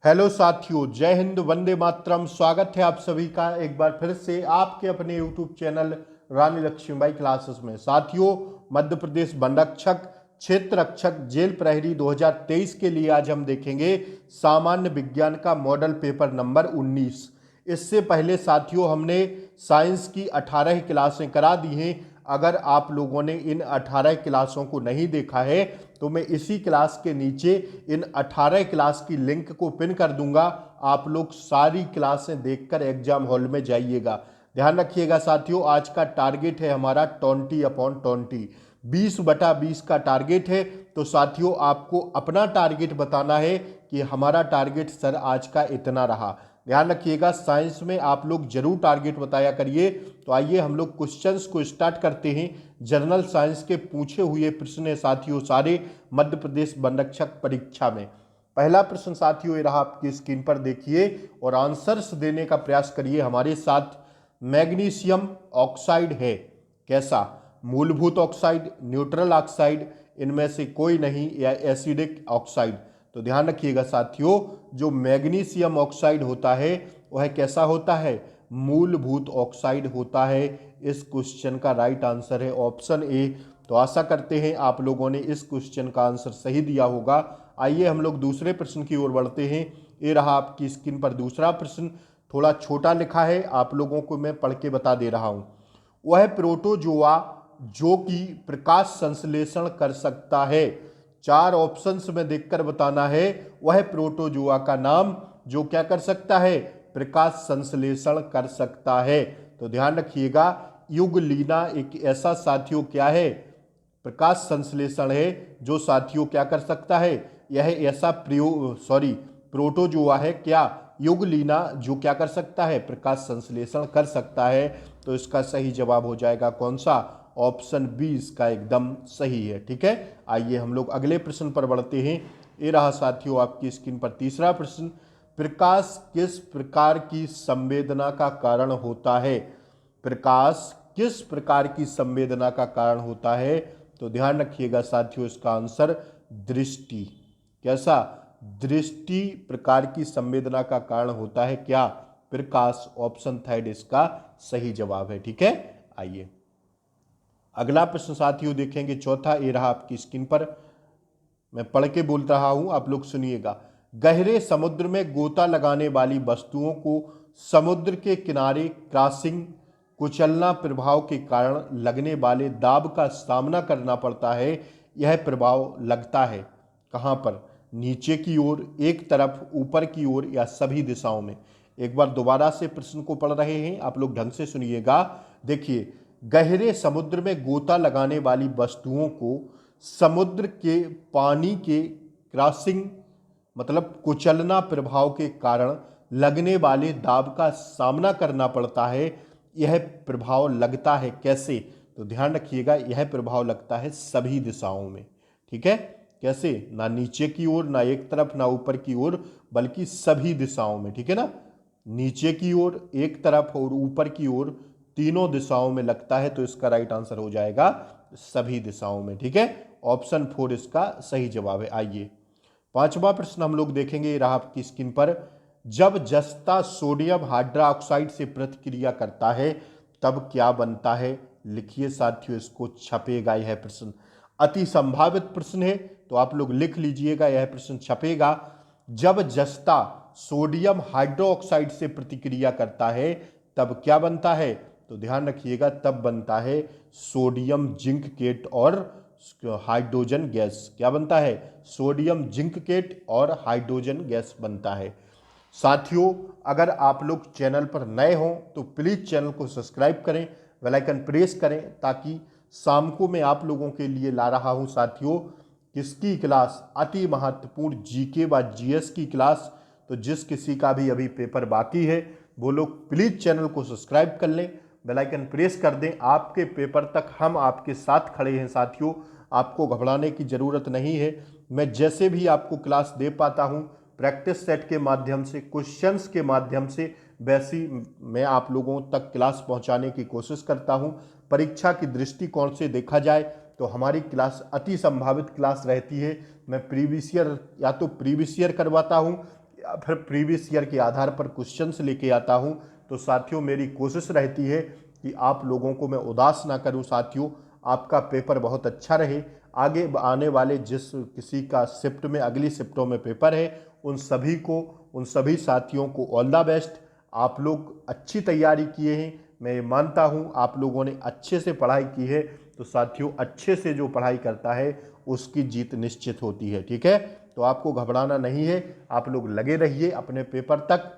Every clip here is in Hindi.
हेलो साथियों, जय हिंद, वंदे मातरम। स्वागत है आप सभी का एक बार फिर से आपके अपने यूट्यूब चैनल रानी लक्ष्मीबाई क्लासेस में। साथियों, मध्य प्रदेश वन रक्षक क्षेत्र रक्षक जेल प्रहरी 2023 के लिए आज हम देखेंगे सामान्य विज्ञान का मॉडल पेपर नंबर 19। इससे पहले साथियों हमने साइंस की 18 क्लासें करा दी हैं। अगर आप लोगों ने इन 18 क्लासों को नहीं देखा है तो मैं इसी क्लास के नीचे इन 18 क्लास की लिंक को पिन कर दूंगा। आप लोग सारी क्लासें देखकर एग्जाम हॉल में जाइएगा। ध्यान रखिएगा साथियों, आज का टारगेट है हमारा 20/20, 20/20 का टारगेट है। तो साथियों आपको अपना टारगेट बताना है कि हमारा टारगेट सर आज का इतना रहा। ध्यान रखिएगा, साइंस में आप लोग जरूर टारगेट बताया करिए। तो आइए हम लोग क्वेश्चंस को स्टार्ट करते हैं। जनरल साइंस के पूछे हुए प्रश्न है साथियों सारे मध्य प्रदेश वन रक्षक परीक्षा में। पहला प्रश्न साथियों ये रहा, आपकी स्क्रीन पर देखिए और आंसर्स देने का प्रयास करिए हमारे साथ। मैग्नीशियम ऑक्साइड है कैसा? मूलभूत ऑक्साइड, न्यूट्रल ऑक्साइड, इनमें से कोई नहीं, या एसिडिक ऑक्साइड? तो ध्यान रखिएगा साथियों, जो मैग्नीशियम ऑक्साइड होता है वह कैसा होता है? मूलभूत ऑक्साइड होता है। इस क्वेश्चन का राइट आंसर है ऑप्शन ए। तो आशा करते हैं आप लोगों ने इस क्वेश्चन का आंसर सही दिया होगा। आइए हम लोग दूसरे प्रश्न की ओर बढ़ते हैं। ये रहा आपकी स्क्रीन पर दूसरा प्रश्न। थोड़ा छोटा लिखा है, आप लोगों को मैं पढ़ के बता दे रहा हूं। वह प्रोटोजोआ जो कि प्रकाश संश्लेषण कर सकता है। चार ऑप्शंस में देखकर बताना है वह प्रोटोजोआ का नाम जो क्या कर सकता है? प्रकाश संश्लेषण कर सकता है। तो ध्यान रखिएगा, युगलीना एक ऐसा साथियों क्या है? प्रकाश संश्लेषण है जो साथियों क्या कर सकता है? यह ऐसा प्रोटोजोआ है क्या? युगलीना जो क्या कर सकता है? प्रकाश संश्लेषण कर सकता है। तो इसका सही जवाब हो जाएगा कौन सा? ऑप्शन बी इसका एकदम सही है। ठीक है, आइए हम लोग अगले प्रश्न पर बढ़ते हैं। ये रहा साथियों आपकी स्क्रीन पर तीसरा प्रश्न। प्रकाश किस प्रकार की संवेदना का कारण होता है? प्रकाश किस प्रकार की संवेदना का कारण होता है? तो ध्यान रखिएगा साथियों, इसका आंसर दृष्टि। कैसा? दृष्टि प्रकार की संवेदना का कारण होता है क्या? प्रकाश। ऑप्शन थर्ड इसका सही जवाब है। ठीक है, आइए अगला प्रश्न साथियों देखेंगे, चौथा। ये रहा आपकी स्क्रीन पर, मैं पढ़ के बोल रहा हूं, आप लोग सुनिएगा। गहरे समुद्र में गोता लगाने वाली वस्तुओं को समुद्र के किनारे क्रॉसिंग कुचलना प्रभाव के कारण लगने वाले दाब का सामना करना पड़ता है। यह प्रभाव लगता है कहाँ पर? नीचे की ओर, एक तरफ, ऊपर की ओर, या सभी दिशाओं में? एक बार दोबारा से प्रश्न को पढ़ रहे हैं, आप लोग ढंग से सुनिएगा। देखिए, गहरे समुद्र में गोता लगाने वाली वस्तुओं को समुद्र के पानी के क्रॉसिंग मतलब कुचलना प्रभाव के कारण लगने वाले दाब का सामना करना पड़ता है। यह प्रभाव लगता है कैसे? तो ध्यान रखिएगा, यह प्रभाव लगता है सभी दिशाओं में। ठीक है, कैसे? ना नीचे की ओर, ना एक तरफ, ना ऊपर की ओर, बल्कि सभी दिशाओं में। ठीक है ना, नीचे की ओर, एक तरफ और ऊपर की ओर, तीनों दिशाओं में लगता है। तो इसका राइट आंसर हो जाएगा सभी दिशाओं में। ठीक है, ऑप्शन फोर इसका सही जवाब है। आइए पांचवा प्रश्न हम लोग देखेंगे, रहा आपकी स्क्रीन पर। जब जस्ता सोडियम हाइड्रोक्साइड से प्रतिक्रिया करता है तब क्या बनता है? लिखिए साथियों, इसको छपेगा यह प्रश्न। अति संभावित प्रश्न है, तो आप लोग लिख लीजिएगा, यह प्रश्न छपेगा। जब जस्ता सोडियम हाइड्रोक्साइड से प्रतिक्रिया करता है तब क्या बनता है? तो ध्यान रखिएगा, तब बनता है सोडियम जिंक केट और हाइड्रोजन गैस। क्या बनता है? सोडियम जिंक केट और हाइड्रोजन गैस बनता है। साथियों, अगर आप लोग चैनल पर नए हों तो प्लीज़ चैनल को सब्सक्राइब करें, बेल आइकन प्रेस करें, ताकि शाम को मैं आप लोगों के लिए ला रहा हूं साथियों किसकी क्लास? अति महत्वपूर्ण जीके व जीएस की क्लास। तो जिस किसी का भी अभी पेपर बाकी है वो लोग प्लीज़ चैनल को सब्सक्राइब कर लें, बेल आइकन प्रेस कर दें। आपके पेपर तक हम आपके साथ खड़े हैं साथियों, आपको घबराने की ज़रूरत नहीं है। मैं जैसे भी आपको क्लास दे पाता हूं, प्रैक्टिस सेट के माध्यम से, क्वेश्चंस के माध्यम से, वैसी मैं आप लोगों तक क्लास पहुंचाने की कोशिश करता हूं। परीक्षा की दृष्टिकोण से देखा जाए तो हमारी क्लास अति संभावित क्लास रहती है। मैं प्रीवियस ईयर या तो प्रीवियस ईयर करवाता हूं, या फिर प्रीवियस ईयर के आधार पर क्वेश्चंस लेके आता हूं, तो साथियों मेरी कोशिश रहती है कि आप लोगों को मैं उदास ना करूं। साथियों आपका पेपर बहुत अच्छा रहे। आगे आने वाले जिस किसी का शिफ्ट में, अगली शिफ्टों में पेपर है, उन सभी साथियों को ऑल द बेस्ट। आप लोग अच्छी तैयारी किए हैं, मैं ये मानता हूँ आप लोगों ने अच्छे से पढ़ाई की है। तो साथियों अच्छे से जो पढ़ाई करता है उसकी जीत निश्चित होती है, ठीक है। तो आपको घबराना नहीं है, आप लोग लगे रहिए अपने पेपर तक।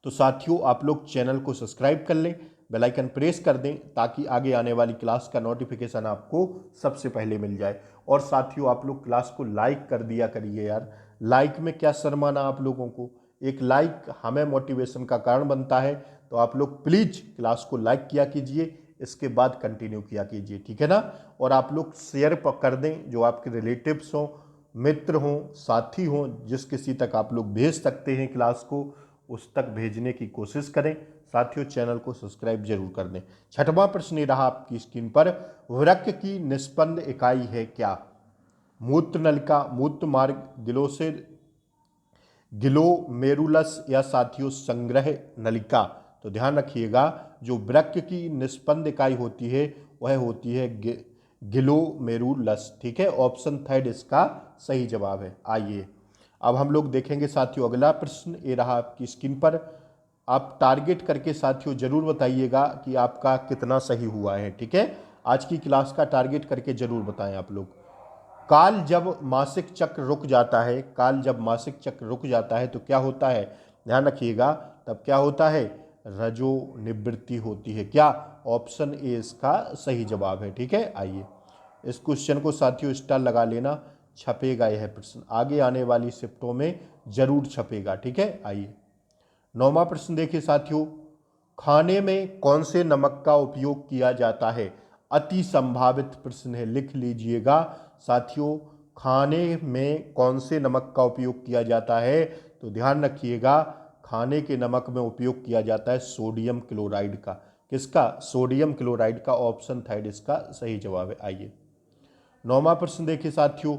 तो साथियों आप लोग चैनल को सब्सक्राइब कर लें, बेल आइकन प्रेस कर दें, ताकि आगे आने वाली क्लास का नोटिफिकेशन आपको सबसे पहले मिल जाए। और साथियों आप लोग क्लास को लाइक कर दिया करिए यार, लाइक में क्या शर्माना आप लोगों को, एक लाइक हमें मोटिवेशन का कारण बनता है। तो आप लोग प्लीज क्लास को लाइक किया कीजिए, इसके बाद कंटिन्यू किया कीजिए, ठीक है ना। और आप लोग शेयर कर दें, जो आपके रिलेटिव्स हों, मित्र हों, साथी हों, जिस किसी तक आप लोग भेज सकते हैं क्लास को, उस तक भेजने की कोशिश करें। साथियों चैनल को सब्सक्राइब जरूर कर दें। छठवां प्रश्न ये रहा आपकी स्क्रीन पर, वृक्क की निष्पन्द इकाई है क्या? मूत्र नलिका, मूत्र मार्ग, ग्लोमेरुलस या साथियों संग्रह नलिका? तो ध्यान रखिएगा, जो वृक्क की निष्पन्द इकाई होती है वह होती है ग्लोमेरुलस, ठीक है। ऑप्शन थर्ड इसका सही जवाब है। आइए अब हम लोग देखेंगे साथियों अगला प्रश्न, ये रहा आपकी स्क्रीन पर। आप टारगेट करके साथियों जरूर बताइएगा कि आपका कितना सही हुआ है, ठीक है। आज की क्लास का टारगेट करके जरूर बताएं आप लोग। काल जब मासिक चक्र रुक जाता है, काल जब मासिक चक्र रुक जाता है तो क्या होता है? ध्यान रखिएगा, तब क्या होता है? रजो निवृत्ति होती है। क्या? ऑप्शन ए इसका सही जवाब है, ठीक है। आइए इस क्वेश्चन को साथियों स्टार लगा लेना, छपेगा यह प्रश्न, आगे आने वाली शिफ्टों में जरूर छपेगा, ठीक है। आइए नौवां प्रश्न देखिए साथियों, खाने में कौन से नमक का उपयोग किया जाता है? अति संभावित प्रश्न है, लिख लीजिएगा साथियों। खाने में कौन से नमक का उपयोग किया जाता है? तो ध्यान रखिएगा, खाने के नमक में उपयोग किया जाता है सोडियम क्लोराइड का। किसका? सोडियम क्लोराइड का। ऑप्शन थर्ड इसका सही जवाब है। आइए नौवां प्रश्न देखिए साथियों,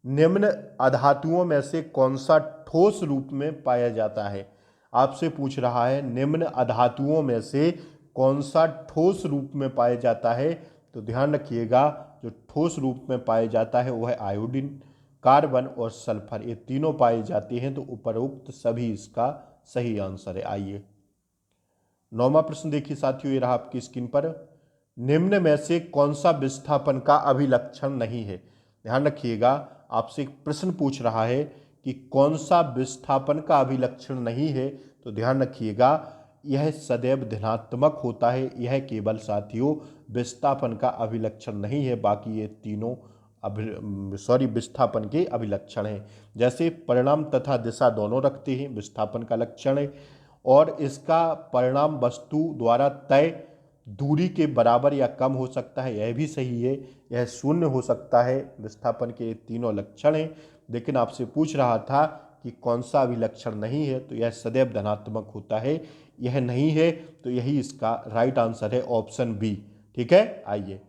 निम्न अधातुओं में से कौन सा ठोस रूप में पाया जाता है? आपसे पूछ रहा है निम्न अधातुओं में से कौन सा ठोस रूप में पाया जाता है। तो ध्यान रखिएगा, जो ठोस रूप में पाया जाता है वह है आयोडीन, कार्बन और सल्फर, ये तीनों पाए जाते हैं। तो उपरोक्त सभी इसका सही आंसर है। आइए नौवां प्रश्न देखिए साथियों, ये रहा आपकी स्क्रीन पर, निम्न में से कौन सा विस्थापन का अभिलक्षण नहीं है? ध्यान रखिएगा, आपसे एक प्रश्न पूछ रहा है कि कौन सा विस्थापन का अभिलक्षण नहीं है। तो ध्यान रखिएगा, यह सदैव धनात्मक होता है, यह केवल साथियों विस्थापन का अभिलक्षण नहीं है, बाकी ये तीनों विस्थापन के अभिलक्षण हैं। जैसे परिणाम तथा दिशा दोनों रखते हैं, विस्थापन का लक्षण है। और इसका परिणाम वस्तु द्वारा तय दूरी के बराबर या कम हो सकता है, यह भी सही है। यह शून्य हो सकता है, विस्थापन के तीनों लक्षण हैं। लेकिन आपसे पूछ रहा था कि कौन सा अभिलक्षण नहीं है, तो यह सदैव धनात्मक होता है, यह नहीं है। तो यही इसका राइट आंसर है, ऑप्शन बी, ठीक है। आइए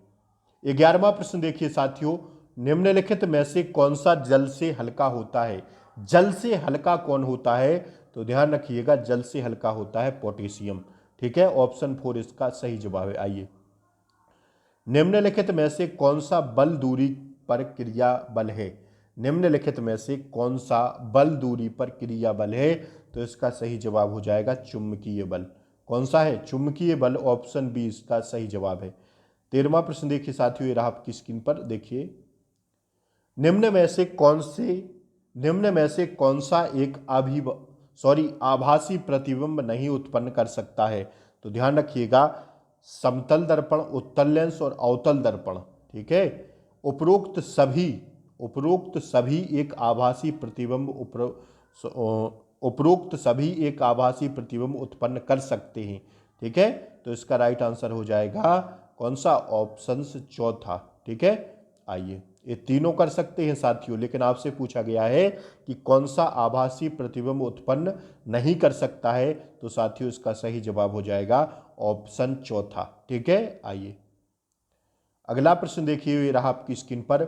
11वां प्रश्न देखिए साथियों, निम्नलिखित में से कौन सा जल से हल्का होता है? जल से हल्का कौन होता है? तो ध्यान रखिएगा, जल से हल्का होता है पोटेशियम, ठीक है। ऑप्शन 4 इसका सही जवाब है। आइए निम्नलिखित में से कौन सा बल दूरी पर क्रिया बल है? निम्नलिखित में से कौन सा बल दूरी पर क्रिया बल है? तो इसका सही जवाब हो जाएगा चुंबकीय बल। कौन सा है? चुंबकीय बल। ऑप्शन बी इसका सही जवाब है। 13वां प्रश्न देखिए साथियों, ये रहा आपकी स्क्रीन पर, देखिए निम्न में से कौन सा एक आभासी प्रतिबिंब नहीं उत्पन्न कर सकता है? तो ध्यान रखिएगा, समतल दर्पण, उत्तल लेंस और अवतल दर्पण, ठीक है। उपरोक्त सभी एक आभासी प्रतिबिंब उत्पन्न कर सकते हैं, ठीक है। तो इसका राइट आंसर हो जाएगा कौन सा? ऑप्शन चौथा, ठीक है। आइए ये तीनों कर सकते हैं साथियों, लेकिन आपसे पूछा गया है कि कौन सा आभासी प्रतिबिंब उत्पन्न नहीं कर सकता है। तो साथियों इसका सही जवाब हो जाएगा ऑप्शन चौथा, ठीक है। आइए अगला प्रश्न देखिए, ये रहा आपकी स्क्रीन पर,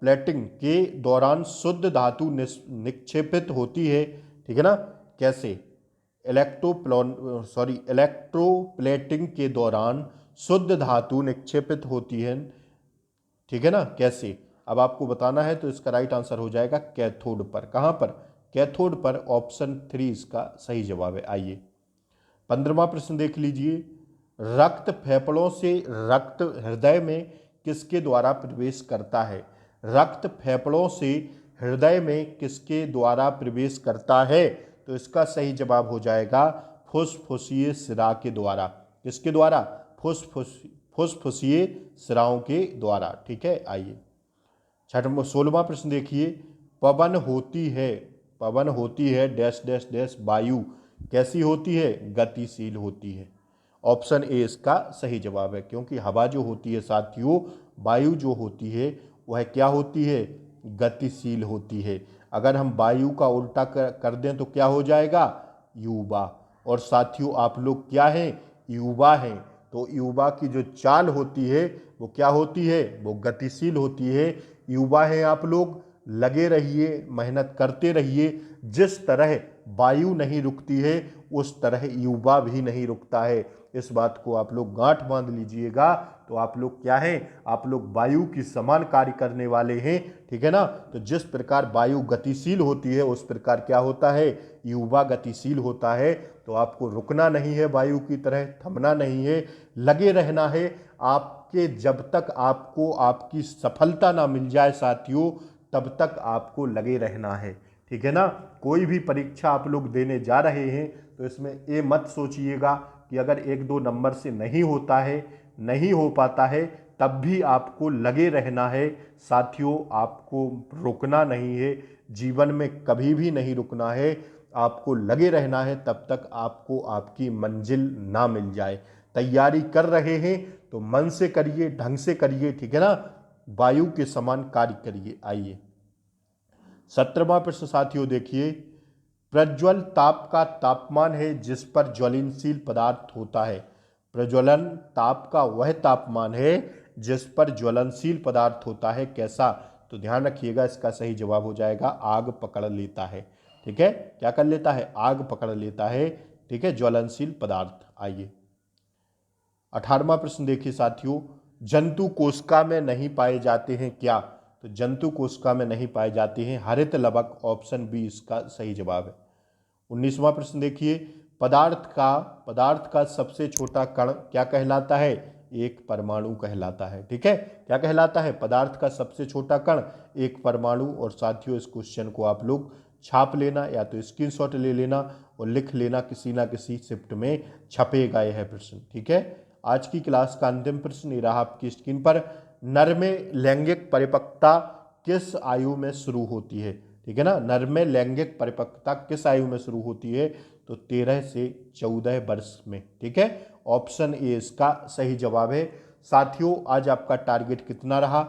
प्लेटिंग के दौरान शुद्ध धातु निक्षेपित होती है, ठीक है ना, कैसे? इलेक्ट्रोप्लेटिंग के दौरान शुद्ध धातु निक्षेपित होती है, ठीक है ना, कैसे? अब आपको बताना है तो इसका राइट आंसर हो जाएगा कैथोड पर। कहाँ पर? कैथोड पर। ऑप्शन 3 इसका सही जवाब है। आइए 15वां प्रश्न देख लीजिए। रक्त फेफड़ों से रक्त हृदय में किसके द्वारा प्रवेश करता है? रक्त फेफड़ों से हृदय में किसके द्वारा प्रवेश करता है? तो इसका सही जवाब हो जाएगा फुसफुसीय शिरा के द्वारा। किसके द्वारा? फुसफुसीय शिराओं के द्वारा, ठीक है। आइए 16वां प्रश्न देखिए। पवन होती है डैश डैश डैश वायु कैसी होती है? गतिशील होती है। ऑप्शन ए इसका सही जवाब है, क्योंकि हवा जो होती है साथियों, वायु जो होती है वह क्या होती है? गतिशील होती है। अगर हम वायु का उल्टा कर दें तो क्या हो जाएगा? युवा। और साथियों आप लोग क्या हैं? युवा हैं। तो युवा की जो चाल होती है वो क्या होती है? वो गतिशील होती है। युवा हैं आप लोग, लगे रहिए, मेहनत करते रहिए। जिस तरह वायु नहीं रुकती है उस तरह युवा भी नहीं रुकता है। इस बात को आप लोग गांठ बांध लीजिएगा। तो आप लोग क्या हैं? आप लोग वायु की समान कार्य करने वाले हैं, ठीक है ना। तो जिस प्रकार वायु गतिशील होती है उस प्रकार क्या होता है? युवा गतिशील होता है। तो आपको रुकना नहीं है, वायु की तरह थमना नहीं है, लगे रहना है। आपके जब तक आपको आपकी सफलता ना मिल जाए साथियों, तब तक आपको लगे रहना है, ठीक है ना। कोई भी परीक्षा आप लोग देने जा रहे हैं तो इसमें ये मत सोचिएगा कि अगर 1-2 नंबर से नहीं होता है, नहीं हो पाता है, तब भी आपको लगे रहना है साथियों। आपको रुकना नहीं है, जीवन में कभी भी नहीं रुकना है। आपको लगे रहना है तब तक आपको आपकी मंजिल ना मिल जाए। तैयारी कर रहे हैं तो मन से करिए, ढंग से करिए, ठीक है ना। वायु के समान कार्य करिए। आइए 17वां प्रश्न साथियों देखिए। प्रज्वल ताप का तापमान है जिस पर ज्वलनशील पदार्थ होता है। प्रज्वलन ताप का वह तापमान है जिस पर ज्वलनशील पदार्थ होता है। कैसा? तो ध्यान रखिएगा, इसका सही जवाब हो जाएगा आग पकड़ लेता है, ठीक है। क्या कर लेता है? आग पकड़ लेता है, ठीक है, ज्वलनशील पदार्थ। आइए 18वां प्रश्न देखिए साथियों। जंतु कोशिका में नहीं पाए जाते हैं क्या? तो जंतु कोशिका में नहीं पाए जाते हैं हरित लवक। ऑप्शन बी इसका सही जवाब है। 19वां प्रश्न देखिए। पदार्थ का सबसे छोटा कण क्या कहलाता है? एक परमाणु कहलाता है, ठीक है। क्या कहलाता है? पदार्थ का सबसे छोटा कण एक परमाणु। और साथियों इस क्वेश्चन को आप लोग छाप लेना या तो स्क्रीनशॉट ले लेना और लिख लेना, किसी ना किसी शिफ्ट में छपेगा यह प्रश्न, ठीक है। आज की क्लास का अंतिम प्रश्न ये रहा आपकी स्क्रीन पर। नर में लैंगिक परिपक्वता किस आयु में शुरू होती है? ठीक है ना। नर में लैंगिक परिपक्वता किस आयु में शुरू होती है? तो 13 से 14 वर्ष में, ठीक है। ऑप्शन ए इसका सही जवाब है। साथियों आज आपका टारगेट कितना रहा?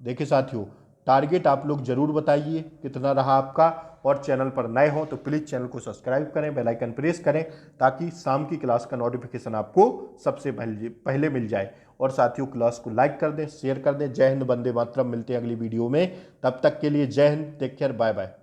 देखिए साथियों, टारगेट आप लोग जरूर बताइए कितना रहा आपका। और चैनल पर नए हो तो प्लीज़ चैनल को सब्सक्राइब करें, बेल आइकन प्रेस करें, ताकि शाम की क्लास का नोटिफिकेशन आपको सबसे पहले मिल जाए। और साथियों क्लास को लाइक कर दें, शेयर कर दें। जय हिंद, वंदे मातरम। मिलते हैं अगली वीडियो में, तब तक के लिए Jai Hind, take care, bye bye.